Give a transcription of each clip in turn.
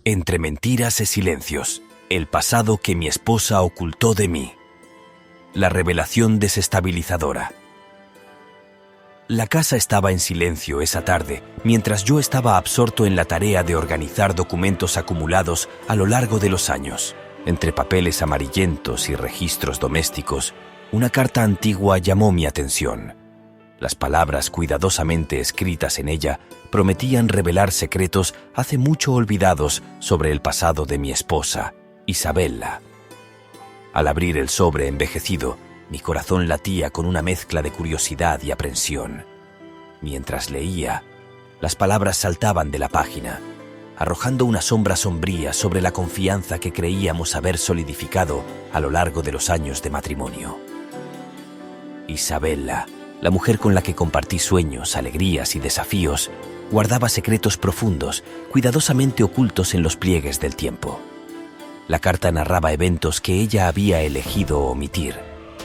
Entre mentiras y silencios, el pasado que mi esposa ocultó de mí. La revelación desestabilizadora. La casa estaba en silencio esa tarde, mientras yo estaba absorto en la tarea de organizar documentos acumulados a lo largo de los años. Entre papeles amarillentos y registros domésticos, una carta antigua llamó mi atención. Las palabras cuidadosamente escritas en ella prometían revelar secretos hace mucho olvidados sobre el pasado de mi esposa, Isabella. Al abrir el sobre envejecido, mi corazón latía con una mezcla de curiosidad y aprensión. Mientras leía, las palabras saltaban de la página, arrojando una sombra sombría sobre la confianza que creíamos haber solidificado a lo largo de los años de matrimonio. Isabella, la mujer con la que compartí sueños, alegrías y desafíos, guardaba secretos profundos, cuidadosamente ocultos en los pliegues del tiempo. La carta narraba eventos que ella había elegido omitir,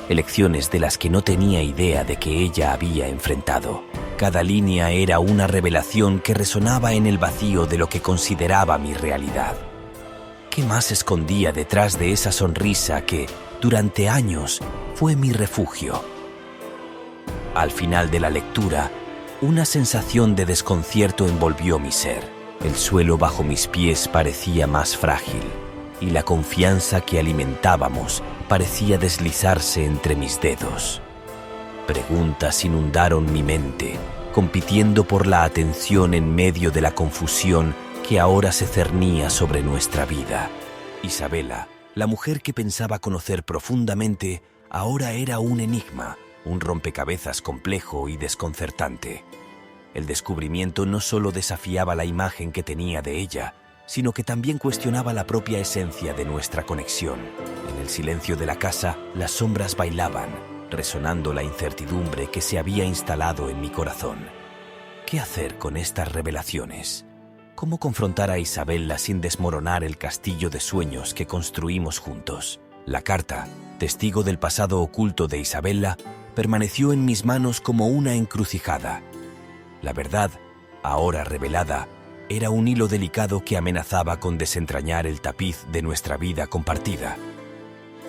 elecciones de las que no tenía idea de que ella había enfrentado. Cada línea era una revelación que resonaba en el vacío de lo que consideraba mi realidad. ¿Qué más escondía detrás de esa sonrisa que, durante años, fue mi refugio? Al final de la lectura, una sensación de desconcierto envolvió mi ser. El suelo bajo mis pies parecía más frágil, y la confianza que alimentábamos parecía deslizarse entre mis dedos. Preguntas inundaron mi mente, compitiendo por la atención en medio de la confusión que ahora se cernía sobre nuestra vida. Isabella, la mujer que pensaba conocer profundamente, ahora era un enigma, un rompecabezas complejo y desconcertante. El descubrimiento no solo desafiaba la imagen que tenía de ella, sino que también cuestionaba la propia esencia de nuestra conexión. En el silencio de la casa, las sombras bailaban, resonando la incertidumbre que se había instalado en mi corazón. ¿Qué hacer con estas revelaciones? ¿Cómo confrontar a Isabella sin desmoronar el castillo de sueños que construimos juntos? La carta, testigo del pasado oculto de Isabella, permaneció en mis manos como una encrucijada. La verdad, ahora revelada, era un hilo delicado que amenazaba con desentrañar el tapiz de nuestra vida compartida.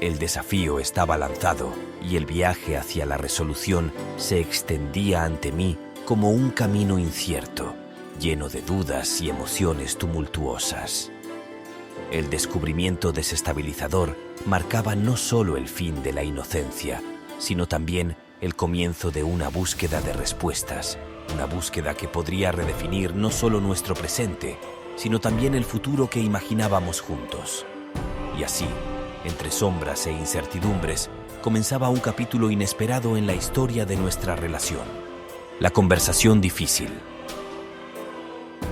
El desafío estaba lanzado y el viaje hacia la resolución se extendía ante mí como un camino incierto, lleno de dudas y emociones tumultuosas. El descubrimiento desestabilizador marcaba no solo el fin de la inocencia, sino también el comienzo de una búsqueda de respuestas, una búsqueda que podría redefinir no solo nuestro presente, sino también el futuro que imaginábamos juntos. Y así, entre sombras e incertidumbres, comenzaba un capítulo inesperado en la historia de nuestra relación. La conversación difícil.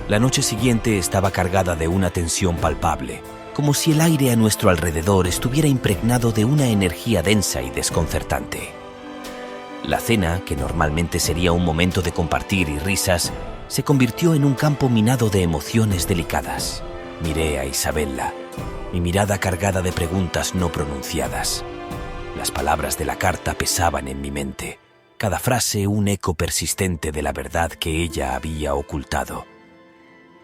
La noche siguiente estaba cargada de una tensión palpable, como si el aire a nuestro alrededor estuviera impregnado de una energía densa y desconcertante. La cena, que normalmente sería un momento de compartir y risas, se convirtió en un campo minado de emociones delicadas. Miré a Isabella, mi mirada cargada de preguntas no pronunciadas. Las palabras de la carta pesaban en mi mente, cada frase un eco persistente de la verdad que ella había ocultado.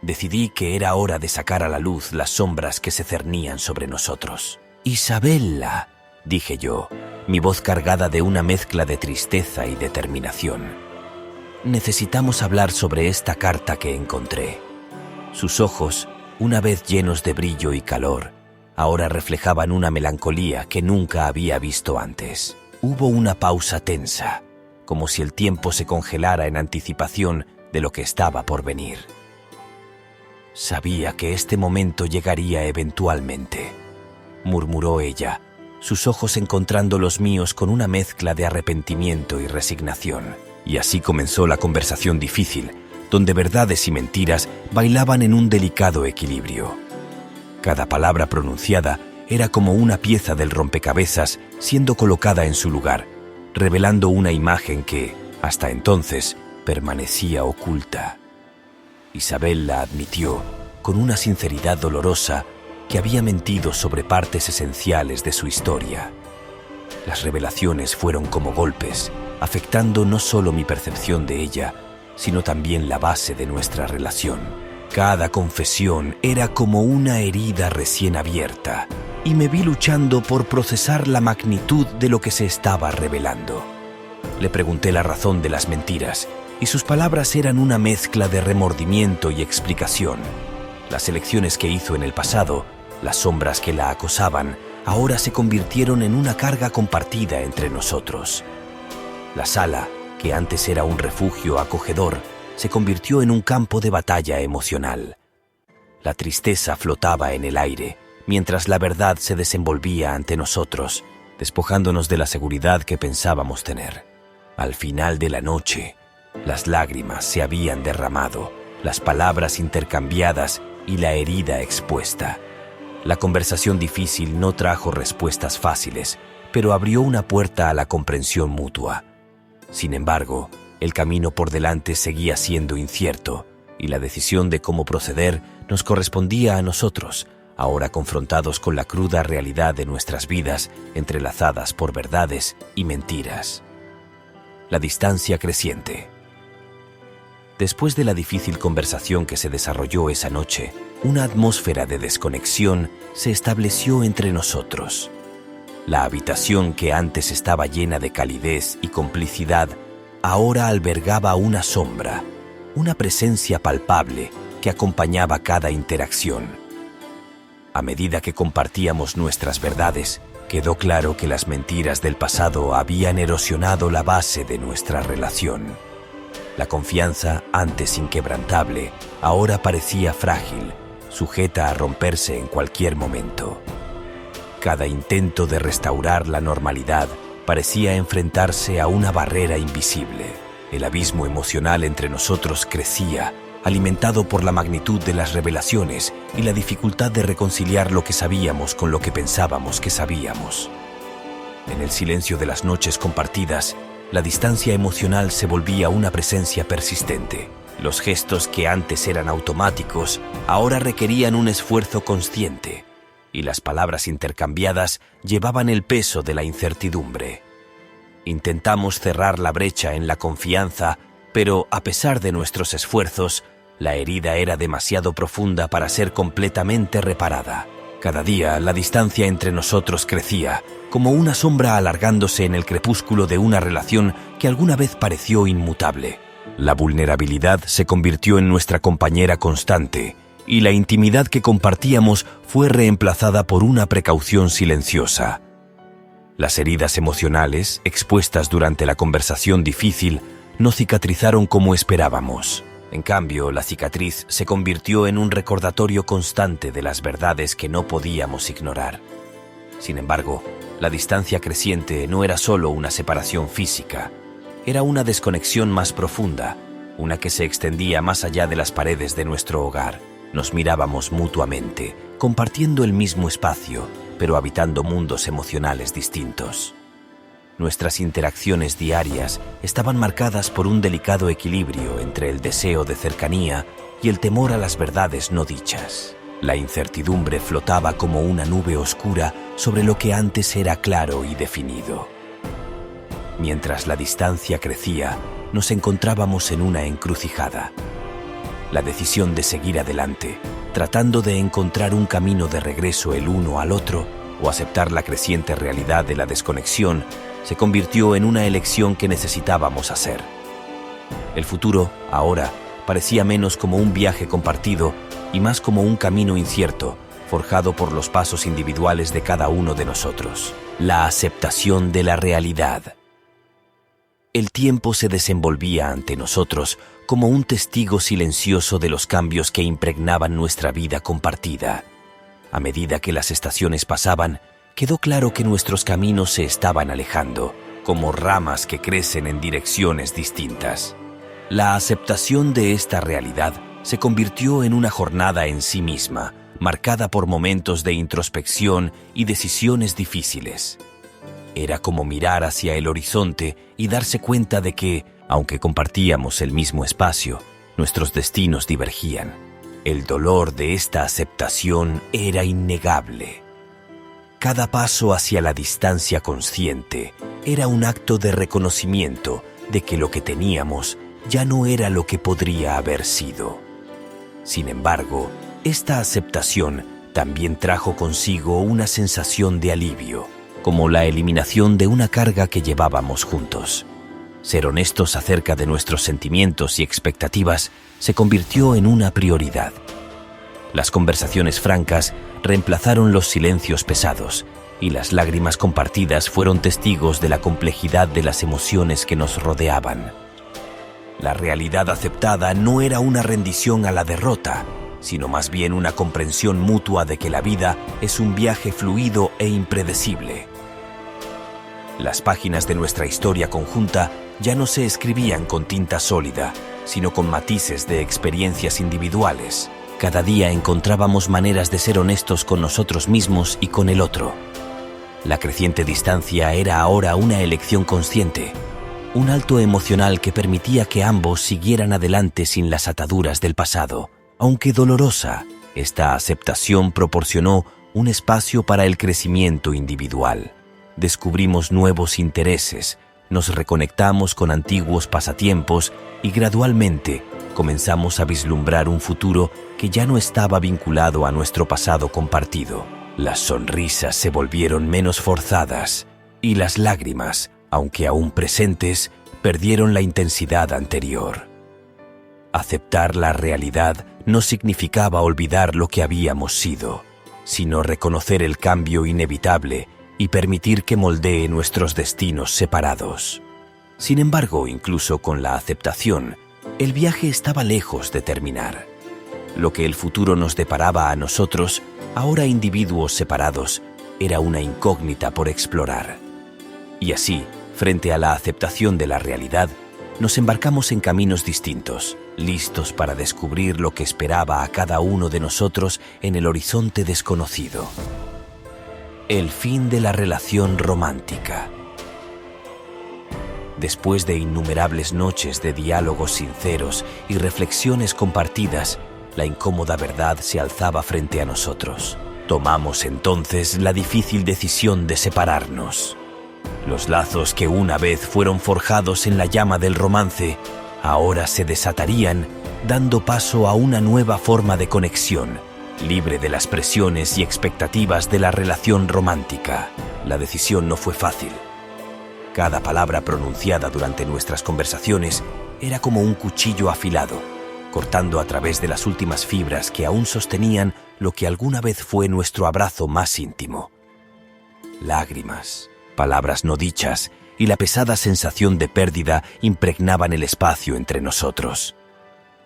Decidí que era hora de sacar a la luz las sombras que se cernían sobre nosotros. «Isabella», dije yo, mi voz cargada de una mezcla de tristeza y determinación. «Necesitamos hablar sobre esta carta que encontré». Sus ojos, una vez llenos de brillo y calor, ahora reflejaban una melancolía que nunca había visto antes. Hubo una pausa tensa, como si el tiempo se congelara en anticipación de lo que estaba por venir. «Sabía que este momento llegaría eventualmente», murmuró ella, sus ojos encontrando los míos con una mezcla de arrepentimiento y resignación. Y así comenzó la conversación difícil, donde verdades y mentiras bailaban en un delicado equilibrio. Cada palabra pronunciada era como una pieza del rompecabezas siendo colocada en su lugar, revelando una imagen que, hasta entonces, permanecía oculta. Isabella admitió, con una sinceridad dolorosa, que había mentido sobre partes esenciales de su historia. Las revelaciones fueron como golpes, afectando no solo mi percepción de ella, sino también la base de nuestra relación. Cada confesión era como una herida recién abierta, y me vi luchando por procesar la magnitud de lo que se estaba revelando. Le pregunté la razón de las mentiras, y sus palabras eran una mezcla de remordimiento y explicación. Las elecciones que hizo en el pasado, las sombras que la acosaban, ahora se convirtieron en una carga compartida entre nosotros. La sala, que antes era un refugio acogedor, se convirtió en un campo de batalla emocional. La tristeza flotaba en el aire, mientras la verdad se desenvolvía ante nosotros, despojándonos de la seguridad que pensábamos tener. Al final de la noche, las lágrimas se habían derramado, las palabras intercambiadas y la herida expuesta. La conversación difícil no trajo respuestas fáciles, pero abrió una puerta a la comprensión mutua. Sin embargo, el camino por delante seguía siendo incierto, y la decisión de cómo proceder nos correspondía a nosotros, ahora confrontados con la cruda realidad de nuestras vidas entrelazadas por verdades y mentiras. La distancia creciente. Después de la difícil conversación que se desarrolló esa noche, una atmósfera de desconexión se estableció entre nosotros. La habitación que antes estaba llena de calidez y complicidad ahora albergaba una sombra, una presencia palpable que acompañaba cada interacción. A medida que compartíamos nuestras verdades, quedó claro que las mentiras del pasado habían erosionado la base de nuestra relación. La confianza, antes inquebrantable, ahora parecía frágil, sujeta a romperse en cualquier momento. Cada intento de restaurar la normalidad parecía enfrentarse a una barrera invisible. El abismo emocional entre nosotros crecía, alimentado por la magnitud de las revelaciones y la dificultad de reconciliar lo que sabíamos con lo que pensábamos que sabíamos. En el silencio de las noches compartidas, la distancia emocional se volvía una presencia persistente. Los gestos que antes eran automáticos ahora requerían un esfuerzo consciente, y las palabras intercambiadas llevaban el peso de la incertidumbre. Intentamos cerrar la brecha en la confianza, pero a pesar de nuestros esfuerzos, la herida era demasiado profunda para ser completamente reparada. Cada día la distancia entre nosotros crecía, como una sombra alargándose en el crepúsculo de una relación que alguna vez pareció inmutable. La vulnerabilidad se convirtió en nuestra compañera constante, y la intimidad que compartíamos fue reemplazada por una precaución silenciosa. Las heridas emocionales, expuestas durante la conversación difícil, no cicatrizaron como esperábamos. En cambio, la cicatriz se convirtió en un recordatorio constante de las verdades que no podíamos ignorar. Sin embargo, la distancia creciente no era solo una separación física, era una desconexión más profunda, una que se extendía más allá de las paredes de nuestro hogar. Nos mirábamos mutuamente, compartiendo el mismo espacio, pero habitando mundos emocionales distintos. Nuestras interacciones diarias estaban marcadas por un delicado equilibrio entre el deseo de cercanía y el temor a las verdades no dichas. La incertidumbre flotaba como una nube oscura sobre lo que antes era claro y definido. Mientras la distancia crecía, nos encontrábamos en una encrucijada. La decisión de seguir adelante, tratando de encontrar un camino de regreso el uno al otro, o aceptar la creciente realidad de la desconexión, se convirtió en una elección que necesitábamos hacer. El futuro, ahora, parecía menos como un viaje compartido y más como un camino incierto, forjado por los pasos individuales de cada uno de nosotros. La aceptación de la realidad. El tiempo se desenvolvía ante nosotros como un testigo silencioso de los cambios que impregnaban nuestra vida compartida. A medida que las estaciones pasaban, quedó claro que nuestros caminos se estaban alejando, como ramas que crecen en direcciones distintas. La aceptación de esta realidad se convirtió en una jornada en sí misma, marcada por momentos de introspección y decisiones difíciles. Era como mirar hacia el horizonte y darse cuenta de que, aunque compartíamos el mismo espacio, nuestros destinos divergían. El dolor de esta aceptación era innegable. Cada paso hacia la distancia consciente era un acto de reconocimiento de que lo que teníamos ya no era lo que podría haber sido. Sin embargo, esta aceptación también trajo consigo una sensación de alivio, como la eliminación de una carga que llevábamos juntos. Ser honestos acerca de nuestros sentimientos y expectativas se convirtió en una prioridad. Las conversaciones francas reemplazaron los silencios pesados, y las lágrimas compartidas fueron testigos de la complejidad de las emociones que nos rodeaban. La realidad aceptada no era una rendición a la derrota, sino más bien una comprensión mutua de que la vida es un viaje fluido e impredecible. Las páginas de nuestra historia conjunta ya no se escribían con tinta sólida, sino con matices de experiencias individuales. Cada día encontrábamos maneras de ser honestos con nosotros mismos y con el otro. La creciente distancia era ahora una elección consciente, un alto emocional que permitía que ambos siguieran adelante sin las ataduras del pasado. Aunque dolorosa, esta aceptación proporcionó un espacio para el crecimiento individual. Descubrimos nuevos intereses, nos reconectamos con antiguos pasatiempos y gradualmente comenzamos a vislumbrar un futuro que ya no estaba vinculado a nuestro pasado compartido. Las sonrisas se volvieron menos forzadas y las lágrimas, aunque aún presentes, perdieron la intensidad anterior. Aceptar la realidad no significaba olvidar lo que habíamos sido, sino reconocer el cambio inevitable y permitir que moldee nuestros destinos separados. Sin embargo, incluso con la aceptación, el viaje estaba lejos de terminar. Lo que el futuro nos deparaba a nosotros, ahora individuos separados, era una incógnita por explorar. Y así, frente a la aceptación de la realidad, nos embarcamos en caminos distintos, listos para descubrir lo que esperaba a cada uno de nosotros en el horizonte desconocido. El fin de la relación romántica. Después de innumerables noches de diálogos sinceros y reflexiones compartidas, la incómoda verdad se alzaba frente a nosotros. Tomamos entonces la difícil decisión de separarnos. Los lazos que una vez fueron forjados en la llama del romance, ahora se desatarían, dando paso a una nueva forma de conexión, libre de las presiones y expectativas de la relación romántica. La decisión no fue fácil. Cada palabra pronunciada durante nuestras conversaciones era como un cuchillo afilado, cortando a través de las últimas fibras que aún sostenían lo que alguna vez fue nuestro abrazo más íntimo. Lágrimas, palabras no dichas y la pesada sensación de pérdida impregnaban el espacio entre nosotros.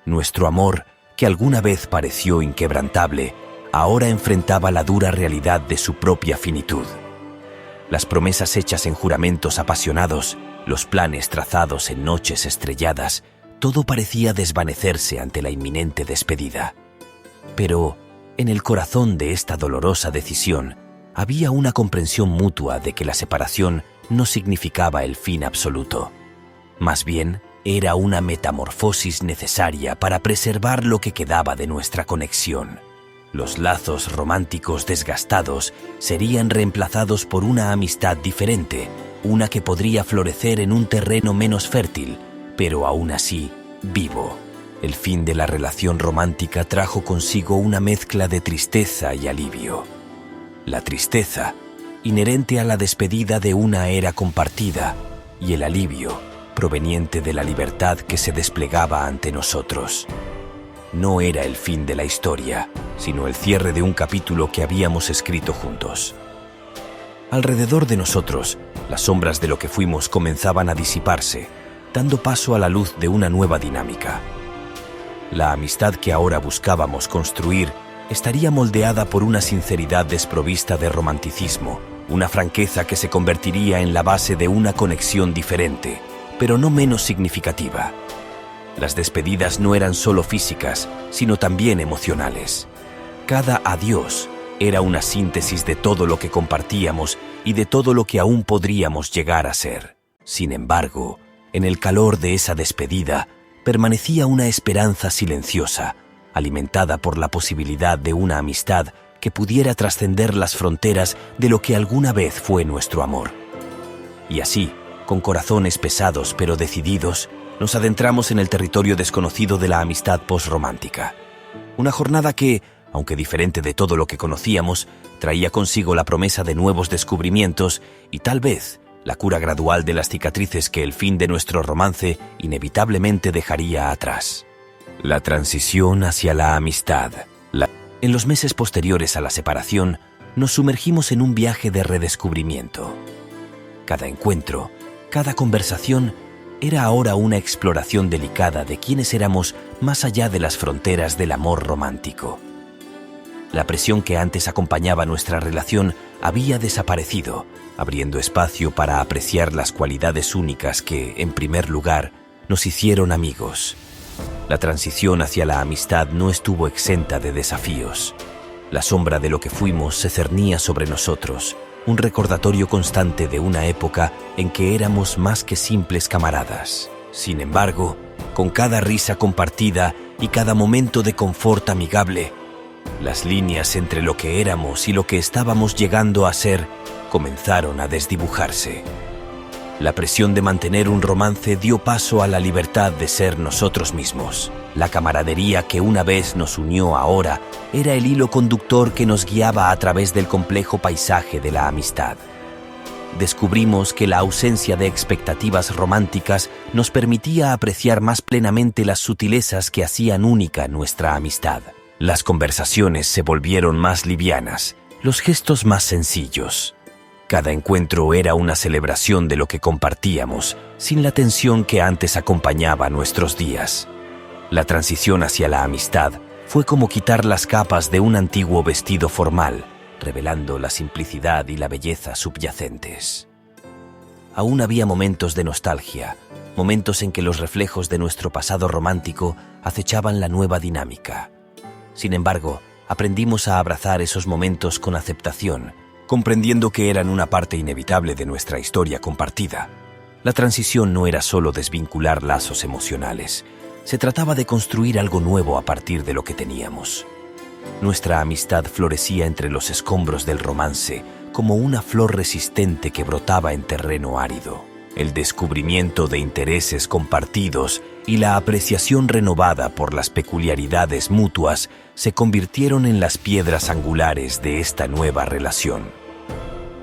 Nuestro amor, que alguna vez pareció inquebrantable, ahora enfrentaba la dura realidad de su propia finitud. Las promesas hechas en juramentos apasionados, los planes trazados en noches estrelladas, todo parecía desvanecerse ante la inminente despedida. Pero, en el corazón de esta dolorosa decisión, había una comprensión mutua de que la separación no significaba el fin absoluto. Más bien, era una metamorfosis necesaria para preservar lo que quedaba de nuestra conexión. Los lazos románticos desgastados serían reemplazados por una amistad diferente, una que podría florecer en un terreno menos fértil, pero aún así, vivo. El fin de la relación romántica trajo consigo una mezcla de tristeza y alivio. La tristeza, inherente a la despedida de una era compartida, y el alivio, proveniente de la libertad que se desplegaba ante nosotros. No era el fin de la historia, sino el cierre de un capítulo que habíamos escrito juntos. Alrededor de nosotros, las sombras de lo que fuimos comenzaban a disiparse, dando paso a la luz de una nueva dinámica. La amistad que ahora buscábamos construir estaría moldeada por una sinceridad desprovista de romanticismo, una franqueza que se convertiría en la base de una conexión diferente, pero no menos significativa. Las despedidas no eran solo físicas, sino también emocionales. Cada adiós era una síntesis de todo lo que compartíamos y de todo lo que aún podríamos llegar a ser. Sin embargo, en el calor de esa despedida, permanecía una esperanza silenciosa, alimentada por la posibilidad de una amistad que pudiera trascender las fronteras de lo que alguna vez fue nuestro amor. Y así, con corazones pesados pero decididos, nos adentramos en el territorio desconocido de la amistad posromántica. Una jornada que, aunque diferente de todo lo que conocíamos, traía consigo la promesa de nuevos descubrimientos y tal vez la cura gradual de las cicatrices que el fin de nuestro romance inevitablemente dejaría atrás. La transición hacia la amistad. En los meses posteriores a la separación, nos sumergimos en un viaje de redescubrimiento. Cada encuentro, cada conversación, era ahora una exploración delicada de quiénes éramos más allá de las fronteras del amor romántico. La presión que antes acompañaba nuestra relación había desaparecido, abriendo espacio para apreciar las cualidades únicas que, en primer lugar, nos hicieron amigos. La transición hacia la amistad no estuvo exenta de desafíos. La sombra de lo que fuimos se cernía sobre nosotros, un recordatorio constante de una época en que éramos más que simples camaradas. Sin embargo, con cada risa compartida y cada momento de confort amigable, las líneas entre lo que éramos y lo que estábamos llegando a ser comenzaron a desdibujarse. La presión de mantener un romance dio paso a la libertad de ser nosotros mismos. La camaradería que una vez nos unió ahora era el hilo conductor que nos guiaba a través del complejo paisaje de la amistad. Descubrimos que la ausencia de expectativas románticas nos permitía apreciar más plenamente las sutilezas que hacían única nuestra amistad. Las conversaciones se volvieron más livianas, los gestos más sencillos. Cada encuentro era una celebración de lo que compartíamos, sin la tensión que antes acompañaba nuestros días. La transición hacia la amistad fue como quitar las capas de un antiguo vestido formal, revelando la simplicidad y la belleza subyacentes. Aún había momentos de nostalgia, momentos en que los reflejos de nuestro pasado romántico acechaban la nueva dinámica. Sin embargo, aprendimos a abrazar esos momentos con aceptación, comprendiendo que eran una parte inevitable de nuestra historia compartida. La transición no era solo desvincular lazos emocionales, se trataba de construir algo nuevo a partir de lo que teníamos. Nuestra amistad florecía entre los escombros del romance, como una flor resistente que brotaba en terreno árido. El descubrimiento de intereses compartidos y la apreciación renovada por las peculiaridades mutuas se convirtieron en las piedras angulares de esta nueva relación.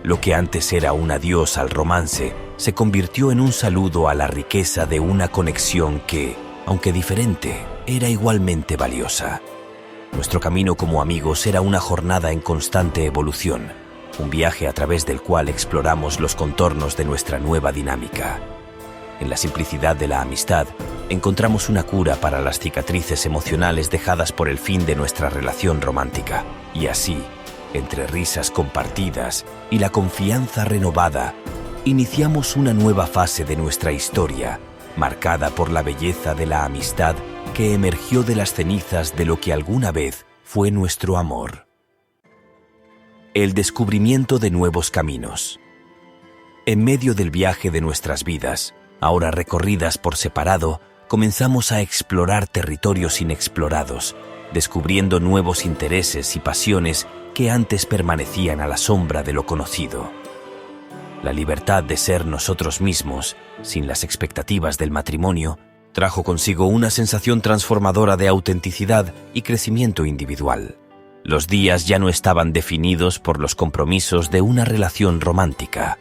Lo que antes era un adiós al romance se convirtió en un saludo a la riqueza de una conexión que, aunque diferente, era igualmente valiosa. Nuestro camino como amigos era una jornada en constante evolución, un viaje a través del cual exploramos los contornos de nuestra nueva dinámica. En la simplicidad de la amistad, encontramos una cura para las cicatrices emocionales dejadas por el fin de nuestra relación romántica. Y así, entre risas compartidas y la confianza renovada, iniciamos una nueva fase de nuestra historia, marcada por la belleza de la amistad que emergió de las cenizas de lo que alguna vez fue nuestro amor. El descubrimiento de nuevos caminos. En medio del viaje de nuestras vidas, ahora recorridas por separado, comenzamos a explorar territorios inexplorados, descubriendo nuevos intereses y pasiones que antes permanecían a la sombra de lo conocido. La libertad de ser nosotros mismos, sin las expectativas del matrimonio, trajo consigo una sensación transformadora de autenticidad y crecimiento individual. Los días ya no estaban definidos por los compromisos de una relación romántica.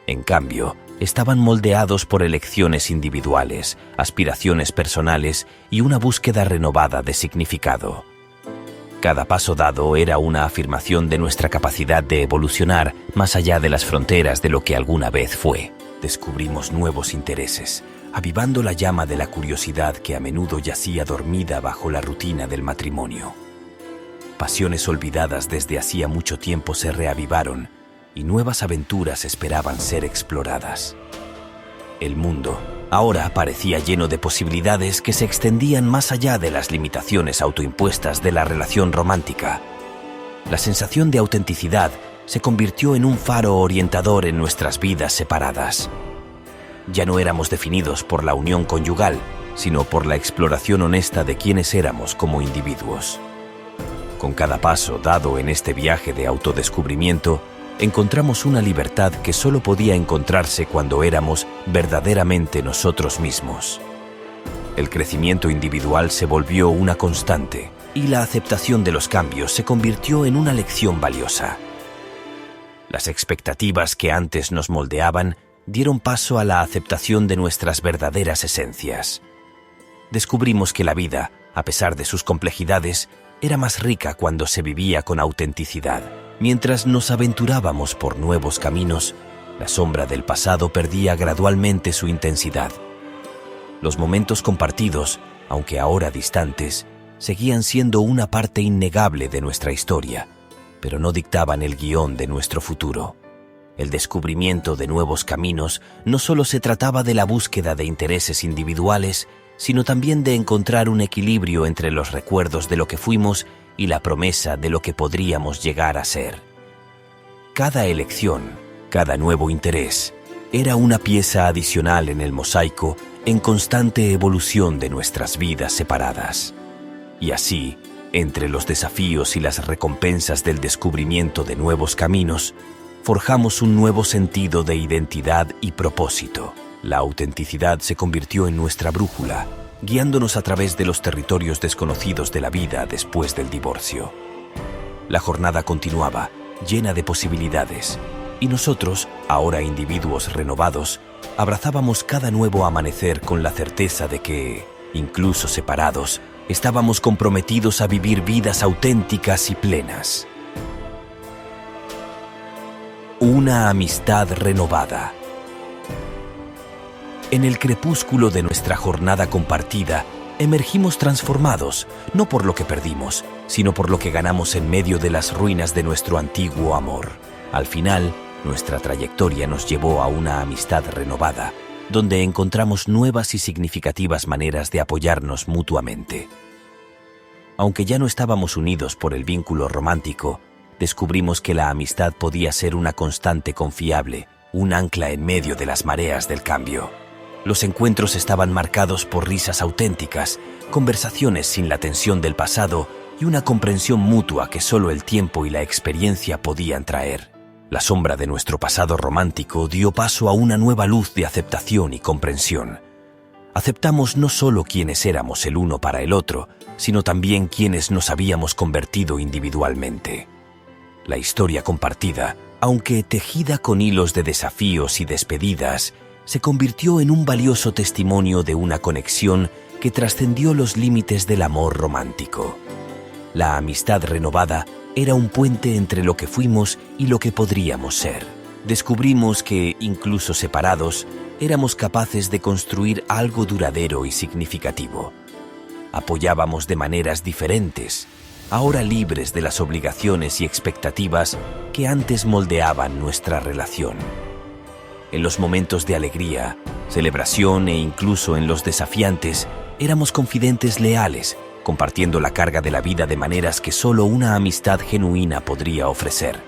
En cambio, estaban moldeados por elecciones individuales, aspiraciones personales y una búsqueda renovada de significado. Cada paso dado era una afirmación de nuestra capacidad de evolucionar más allá de las fronteras de lo que alguna vez fue. Descubrimos nuevos intereses, avivando la llama de la curiosidad que a menudo yacía dormida bajo la rutina del matrimonio. Pasiones olvidadas desde hacía mucho tiempo se reavivaron y nuevas aventuras esperaban ser exploradas. El mundo ahora parecía lleno de posibilidades que se extendían más allá de las limitaciones autoimpuestas de la relación romántica. La sensación de autenticidad se convirtió en un faro orientador en nuestras vidas separadas. Ya no éramos definidos por la unión conyugal, sino por la exploración honesta de quiénes éramos como individuos. Con cada paso dado en este viaje de autodescubrimiento, encontramos una libertad que solo podía encontrarse cuando éramos verdaderamente nosotros mismos. El crecimiento individual se volvió una constante, y la aceptación de los cambios se convirtió en una lección valiosa. Las expectativas que antes nos moldeaban dieron paso a la aceptación de nuestras verdaderas esencias. Descubrimos que la vida, a pesar de sus complejidades, era más rica cuando se vivía con autenticidad. Mientras nos aventurábamos por nuevos caminos, la sombra del pasado perdía gradualmente su intensidad. Los momentos compartidos, aunque ahora distantes, seguían siendo una parte innegable de nuestra historia, pero no dictaban el guión de nuestro futuro. El descubrimiento de nuevos caminos no solo se trataba de la búsqueda de intereses individuales, sino también de encontrar un equilibrio entre los recuerdos de lo que fuimos y la promesa de lo que podríamos llegar a ser. Cada elección, cada nuevo interés, era una pieza adicional en el mosaico en constante evolución de nuestras vidas separadas. Y así, entre los desafíos y las recompensas del descubrimiento de nuevos caminos, forjamos un nuevo sentido de identidad y propósito. La autenticidad se convirtió en nuestra brújula, guiándonos a través de los territorios desconocidos de la vida después del divorcio. La jornada continuaba, llena de posibilidades, y nosotros, ahora individuos renovados, abrazábamos cada nuevo amanecer con la certeza de que, incluso separados, estábamos comprometidos a vivir vidas auténticas y plenas. Una amistad renovada. En el crepúsculo de nuestra jornada compartida, emergimos transformados, no por lo que perdimos, sino por lo que ganamos en medio de las ruinas de nuestro antiguo amor. Al final, nuestra trayectoria nos llevó a una amistad renovada, donde encontramos nuevas y significativas maneras de apoyarnos mutuamente. Aunque ya no estábamos unidos por el vínculo romántico, descubrimos que la amistad podía ser una constante confiable, un ancla en medio de las mareas del cambio. Los encuentros estaban marcados por risas auténticas, conversaciones sin la tensión del pasado y una comprensión mutua que solo el tiempo y la experiencia podían traer. La sombra de nuestro pasado romántico dio paso a una nueva luz de aceptación y comprensión. Aceptamos no solo quiénes éramos el uno para el otro, sino también quiénes nos habíamos convertido individualmente. La historia compartida, aunque tejida con hilos de desafíos y despedidas, se convirtió en un valioso testimonio de una conexión que trascendió los límites del amor romántico. La amistad renovada era un puente entre lo que fuimos y lo que podríamos ser. Descubrimos que, incluso separados, éramos capaces de construir algo duradero y significativo. Apoyábamos de maneras diferentes, ahora libres de las obligaciones y expectativas que antes moldeaban nuestra relación. En los momentos de alegría, celebración e incluso en los desafiantes, éramos confidentes leales, compartiendo la carga de la vida de maneras que solo una amistad genuina podría ofrecer.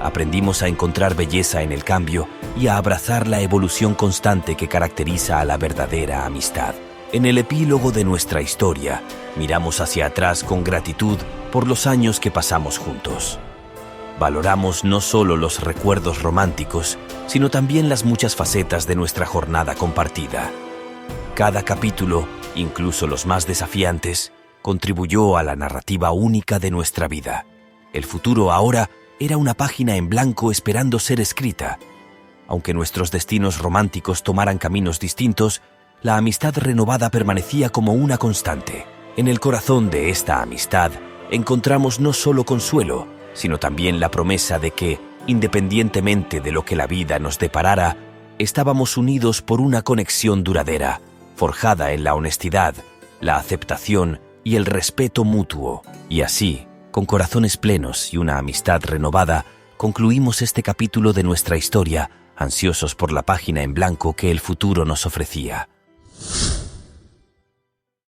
Aprendimos a encontrar belleza en el cambio y a abrazar la evolución constante que caracteriza a la verdadera amistad. En el epílogo de nuestra historia, miramos hacia atrás con gratitud por los años que pasamos juntos. Valoramos no solo los recuerdos románticos, sino también las muchas facetas de nuestra jornada compartida. Cada capítulo, incluso los más desafiantes, contribuyó a la narrativa única de nuestra vida. El futuro ahora era una página en blanco esperando ser escrita. Aunque nuestros destinos románticos tomaran caminos distintos, la amistad renovada permanecía como una constante. En el corazón de esta amistad encontramos no solo consuelo, sino también la promesa de que, independientemente de lo que la vida nos deparara, estábamos unidos por una conexión duradera, forjada en la honestidad, la aceptación y el respeto mutuo. Y así, con corazones plenos y una amistad renovada, concluimos este capítulo de nuestra historia, ansiosos por la página en blanco que el futuro nos ofrecía.